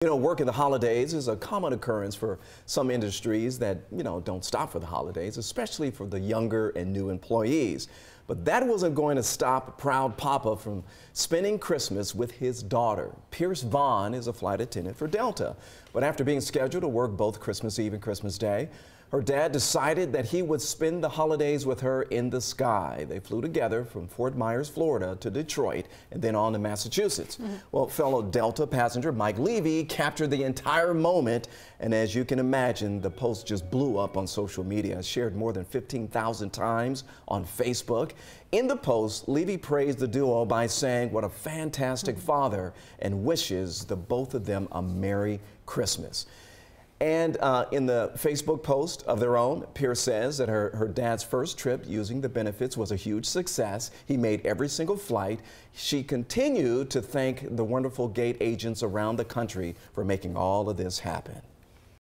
You know, working the holidays is a common occurrence for some industries that, don't stop for the holidays, especially for the younger and new employees. But that wasn't going to stop proud Papa from spending Christmas with his daughter. Pierce Vaughan is a flight attendant for Delta. But after being scheduled to work both Christmas Eve and Christmas Day, her dad decided that he would spend the holidays with her in the sky. They flew together from Fort Myers, Florida to Detroit and then on to Massachusetts. Well, fellow Delta passenger Mike Levy captured the entire moment. And as you can imagine, the post just blew up on social media, shared more than 15,000 times on Facebook. In the post, Levy praised the duo by saying what a fantastic father and wishes the both of them a Merry Christmas. And in the Facebook post of their own, Pierce says that her dad's first trip using the benefits was a huge success. He made every single flight. She continued to thank the wonderful gate agents around the country for making all of this happen.